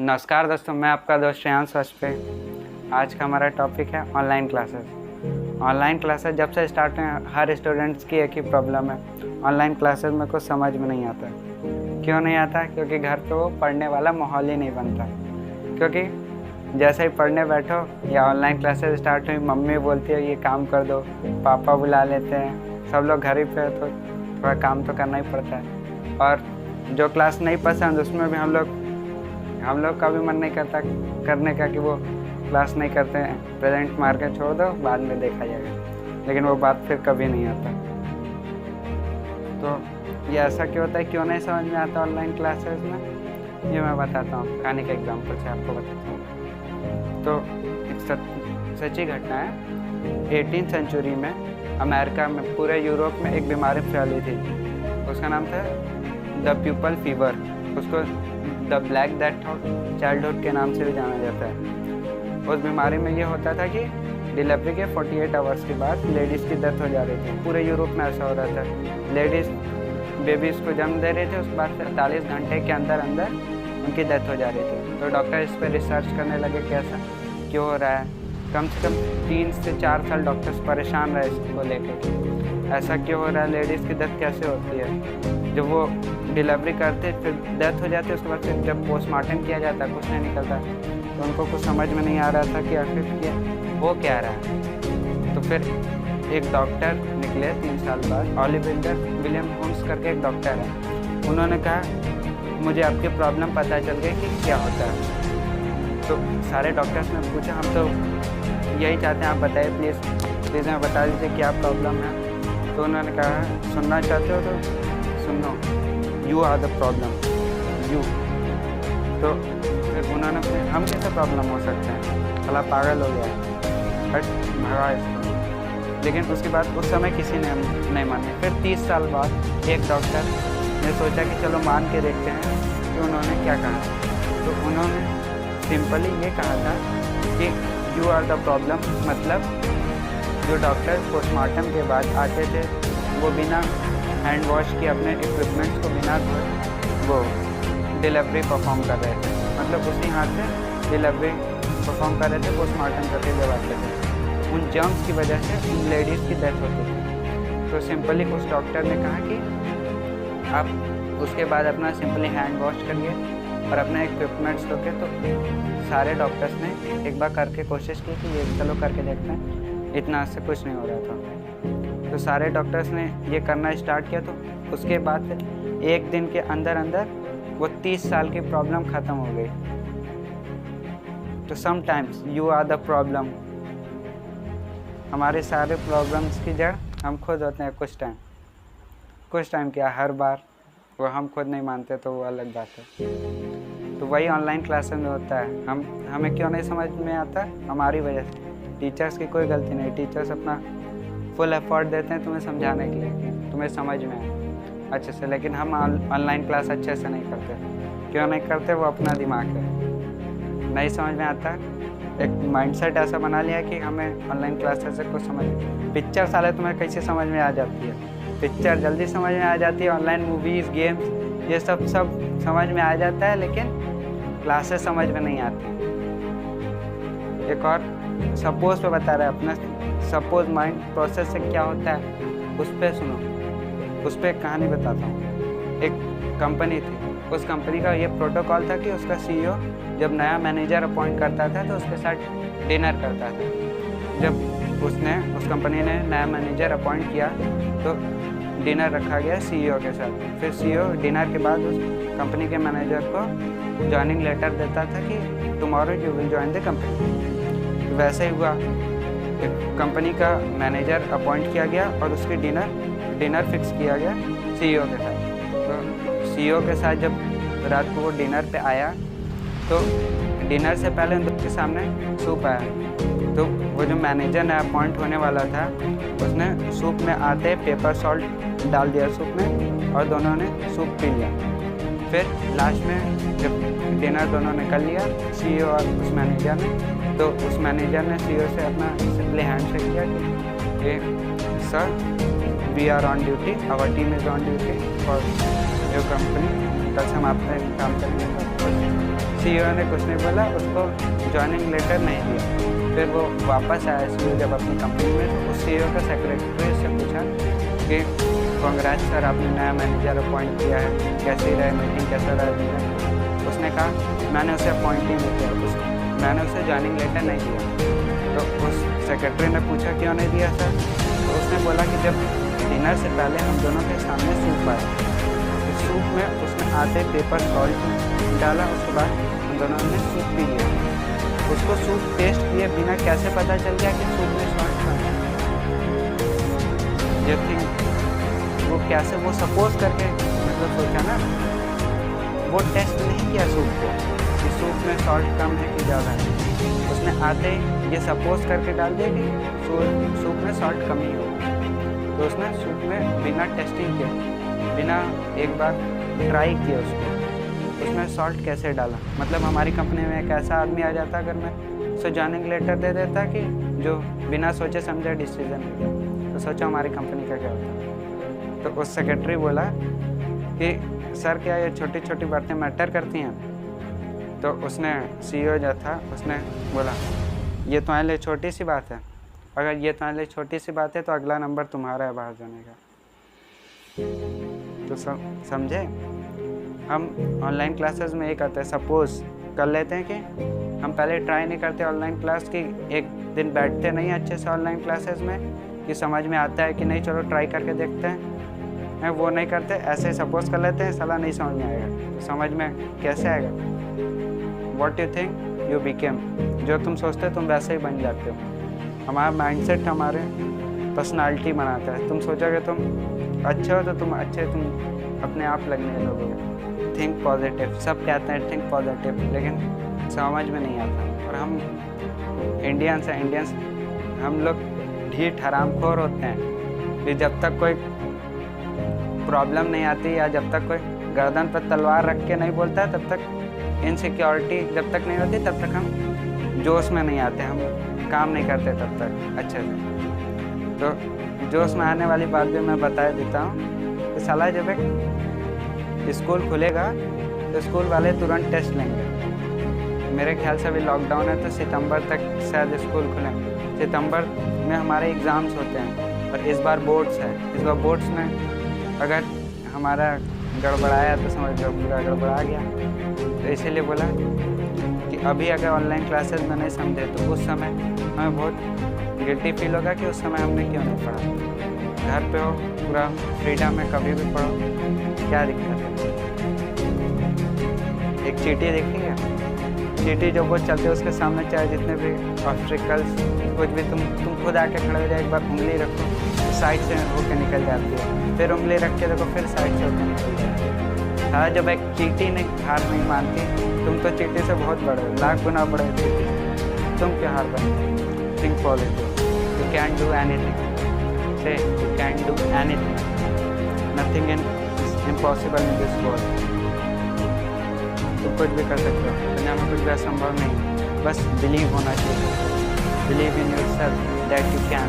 नमस्कार दोस्तों, मैं आपका दोस्त श्रेयांश वाजपेयी। आज का हमारा टॉपिक है ऑनलाइन क्लासेस। ऑनलाइन क्लासेस जब से स्टार्ट हुए हर स्टूडेंट्स की एक ही प्रॉब्लम है, ऑनलाइन क्लासेस में कुछ समझ में नहीं आता। क्यों नहीं आता? क्योंकि घर पे वो पढ़ने वाला माहौल ही नहीं बनता। क्योंकि जैसे ही पढ़ने बैठो या ऑनलाइन क्लासेस स्टार्ट हुई, मम्मी बोलती है ये काम कर दो, पापा बुला लेते हैं, सब लोग घर ही पे, तो थोड़ा काम तो करना ही पड़ता है। और जो क्लास नहीं पसंद उसमें भी हम लोग का भी मन नहीं करता करने का कि वो क्लास नहीं करते हैं, प्रेजेंट मार के छोड़ दो, बाद में देखा जाएगा। लेकिन वो बात फिर कभी नहीं आता। तो ये ऐसा क्यों होता है, क्यों नहीं समझ में आता ऑनलाइन क्लासेस में, ये मैं बताता हूँ। कहानी के एग्जाम्पल से आपको बताता हूँ। तो एक सच्ची घटना है। 18th सेंचुरी में अमेरिका में, पूरे यूरोप में एक बीमारी फैली थी। उसका नाम था द प्यूपल फीवर। उसको द ब्लैक डेथ चाइल्डहुड के नाम से भी जाना जाता है। उस बीमारी में ये होता था कि डिलीवरी के 48 आवर्स के बाद लेडीज़ की डेथ हो जा रही थी। पूरे यूरोप में ऐसा हो रहा था। लेडीज़ बेबीज़ को जन्म दे रहे थे, उसके बाद 48 घंटे के अंदर अंदर उनकी डेथ हो जा रही थी। तो डॉक्टर इस पर रिसर्च करने लगे कि ऐसा क्यों हो रहा है। कम से कम 3 से 4 साल डॉक्टर्स परेशान रहे इसको लेकर, ऐसा क्यों हो रहा है, लेडीज़ की डेथ कैसे होती है। जब वो डिलीवरी करते फिर डेथ हो जाती है, उसके बाद फिर जब पोस्टमार्टम किया जाता है कुछ नहीं निकलता। तो उनको कुछ समझ में नहीं आ रहा था कि आखिर वो क्या रहा है। तो फिर एक डॉक्टर निकले 3 साल बाद, ऑलिवर विलियम होम्स करके एक डॉक्टर है। उन्होंने कहा मुझे आपकी प्रॉब्लम पता चल गई कि क्या होता है। तो सारे डॉक्टर्स ने पूछा हम तो यही चाहते हैं, आप बताइए प्लीज़ हमें बता दीजिए क्या प्रॉब्लम है। तो उन्होंने कहा सुनना चाहते हो तो सुनो, you are the problem, you. तो फिर उन्होंने पूछा हम कैसे प्रॉब्लम हो सकते हैं, भला पागल हो गया है, बट भगा इसको। लेकिन उसके बाद उस समय किसी ने नहीं माने। फिर 30 साल बाद एक डॉक्टर ने सोचा कि चलो मान के देखते हैं। तो उन्होंने क्या कहा, तो उन्होंने सिंपली ये कहा था कि यू आर द प्रॉब्लम। मतलब जो डॉक्टर पोस्टमार्टम के बाद आते थे वो बिना हैंड वॉश के अपने इक्विपमेंट्स को बिना वो डिलीवरी परफॉर्म कर रहे थे। मतलब उसी हाथ से डिलीवरी परफॉर्म कर रहे थे, पोस्टमार्टम करके जब आते थे। उन जर्म्स की वजह से उन लेडीज़ की डेथ होती थी। तो सिंपली उस डॉक्टर ने कहा कि आप उसके बाद अपना सिंपली हैंड वॉश करिए और अपने इक्विपमेंट्स लोगे। तो सारे डॉक्टर्स ने एक बार करके कोशिश की कि ये चलो करके देखते हैं, इतना से कुछ नहीं हो रहा था। तो सारे डॉक्टर्स ने ये करना स्टार्ट किया। तो उसके बाद फिर एक दिन के अंदर अंदर वो 30 साल की प्रॉब्लम ख़त्म हो गई। तो sometimes you are the problem. हमारे सारे प्रॉब्लम्स की जड़ हम खुद होते हैं। कुछ टाइम क्या, हर बार वो हम खुद नहीं मानते तो वो अलग बात है। तो वही ऑनलाइन क्लासेस में होता है। हमें क्यों नहीं समझ में आता, हमारी वजह से। टीचर्स की कोई गलती नहीं। टीचर्स अपना फुल एफर्ट देते हैं तुम्हें समझाने के लिए कि तुम्हें समझ में आए अच्छे से। लेकिन हम ऑनलाइन क्लास अच्छे से नहीं करते। क्यों नहीं करते? वो अपना दिमाग है, नहीं समझ में आता। एक माइंडसेट ऐसा बना लिया कि हमें ऑनलाइन क्लासेस से कुछ समझ। पिक्चर साले तुम्हें कैसे समझ में आ जाती है, पिक्चर जल्दी समझ में आ जाती है। ऑनलाइन मूवीज़, गेम्स, ये सब समझ में आ जाता है, लेकिन क्लासेस समझ में नहीं आती। एक और सपोज पे बता रहा है अपना सपोज माइंड प्रोसेस से क्या होता है, उस पर सुनो। उस पर एक कहानी बताता हूँ। एक कंपनी थी, उस कंपनी का ये प्रोटोकॉल था कि उसका सीईओ जब नया मैनेजर अपॉइंट करता था तो उसके साथ डिनर करता था। जब उस कंपनी ने नया मैनेजर अपॉइंट किया तो डिनर रखा गया सीईओ के साथ। फिर सीईओ डिनर के बाद उस कंपनी के मैनेजर को ज्वाइनिंग लेटर देता था कि tomorrow you will join the company. वैसे ही हुआ, एक कंपनी का मैनेजर अपॉइंट किया गया और उसकी डिनर फिक्स किया गया सीईओ के साथ। तो सीईओ के साथ जब रात को वो डिनर पे आया तो डिनर से पहले उनके सामने सूप आया। तो वो जो मैनेजर ने अपॉइंट होने वाला था उसने सूप में आते पेपर सॉल्ट डाल दिया सूप में और दोनों ने सूप पी लिया। फिर लास्ट में जब डिनर दोनों ने कर लिया, सीईओ और उस मैनेजर ने, तो उस मैनेजर ने सीईओ से अपना सिंपली हैंडशेक किया कि sir we are on duty, our team is on duty for your company, कल से हम आपसे काम करेंगे। सीईओ ने कुछ नहीं बोला, उसको ज्वाइनिंग लेटर नहीं दिया। फिर वो वापस आया इसमें जब अपनी कंपनी में, तो उस सीईओ का सेक्रेटरी से पूछा कि कांग्रेस सर, आपने नया मैनेजर अपॉइंट किया है, कैसी रहे मीटिंग, कैसा रहा? उसने कहा मैंने उसे अपॉइंट ही नहीं किया, मैंने उसे ज्वाइनिंग लेटर नहीं दिया। तो उस सेक्रेटरी ने पूछा क्यों नहीं दिया सर? तो उसने बोला कि जब डिनर से पहले हम दोनों के सामने सूप आया, उस सूप में उसने आधे पेपर सॉल्ट डाला, उसके बाद हम दोनों ने सूप पी लिया। उसको सूप टेस्ट किए बिना कैसे पता चल गया कि सूप में सॉल्ट था? ये थिंक वो कैसे, वो सपोज करके मतलब सोचा ना, वो टेस्ट नहीं किया सूप को कि सूप में सॉल्ट कम है कि ज़्यादा है। उसने आते ही ये सपोज करके डाल दिया कि सूप में सॉल्ट कम ही होगा। तो उसने सूप में बिना टेस्टिंग के, बिना एक बार ट्राई किया उसमें सॉल्ट कैसे डाला। मतलब हमारी कंपनी में एक ऐसा आदमी आ जाता अगर मैं उसे ज्वाइनिंग लेटर दे देता कि जो बिना सोचे समझे डिसीजन लिया, तो सोचो हमारी कंपनी का क्या होता। तो उस सेक्रेटरी बोला कि सर क्या ये छोटी छोटी बातें मैटर करती हैं? तो उसने सीईओ जो था उसने बोला ये तुम्हारे लिए छोटी सी बात है, अगर ये तुम्हारे लिए छोटी सी बात है तो अगला नंबर तुम्हारा है बाहर जाने का। तो समझे, हम ऑनलाइन क्लासेस में ये करते हैं, सपोज कर लेते हैं कि हम पहले ट्राई नहीं करते ऑनलाइन क्लास की, एक दिन बैठते नहीं अच्छे से ऑनलाइन क्लासेस में कि समझ में आता है कि नहीं, चलो ट्राई करके देखते हैं, वो नहीं करते, ऐसे सपोज कर लेते हैं, साला नहीं समझ में आएगा। समझ में कैसे आएगा? What you think you became, जो तुम सोचते हो तुम वैसे ही बन जाते हो। हमारा माइंडसेट हमारे पर्सनालिटी बनाता है। तुम सोचोगे तुम अच्छे हो तो तुम अच्छे, तुम अपने आप लगने लगोगे। थिंक पॉजिटिव, सब कहते हैं थिंक पॉजिटिव, लेकिन समझ में नहीं आता। और हम इंडियंस हैं, हम लोग ढीठ हरामखोर होते हैं कि जब तक कोई प्रॉब्लम नहीं आती या जब तक कोई गर्दन पर तलवार रख के नहीं बोलता है, तब तक इनसिक्योरिटी जब तक नहीं होती तब तक हम जोश में नहीं आते, हम काम नहीं करते तब तक अच्छे से। तो जोश में आने वाली बात भी मैं बता देता हूँ कि साला जब एक स्कूल खुलेगा तो स्कूल वाले तुरंत टेस्ट लेंगे। मेरे ख्याल से अभी लॉकडाउन है तो सितंबर तक शायद स्कूल खुलें। सितंबर में हमारे एग्ज़ाम्स होते हैं और इस बार बोर्ड्स है। इस बार बोर्ड्स में अगर हमारा गड़बड़ाया तो समझ लो पूरा गड़बड़ा गया। तो इसीलिए बोला कि अभी अगर ऑनलाइन क्लासेस में नहीं समझे तो उस समय हमें बहुत गिल्टी फील होगा कि उस समय हमने क्यों नहीं पढ़ा। घर पे हो पूरा फ्रीडम में, कभी भी पढ़ो, क्या दिक्कत है। एक चींटी देखी है, चींटी जो वो चलते उसके सामने चाहे जितने भी ऑब्स्टिकल्स कुछ भी तुम खुद आके खड़े हो जाए, एक बार उंगली रखो साइड से होकर निकल जाती है, फिर उंगली रख के देखो फिर साइड से होकर निकल जाती है। हाँ, जब एक चींटी ने हार नहीं मानती, तुम तो चींटी से बहुत बड़े हो, लाख गुना बड़े चींटी, तुम क्यों हार पाए? Think positive, you can do anything, say you can do anything, nothing is impossible in this world. तुम कुछ भी कर सकते हो, दुनिया में कुछ भी असंभव नहीं, बस बिलीव होना चाहिए, believe in yourself that you can.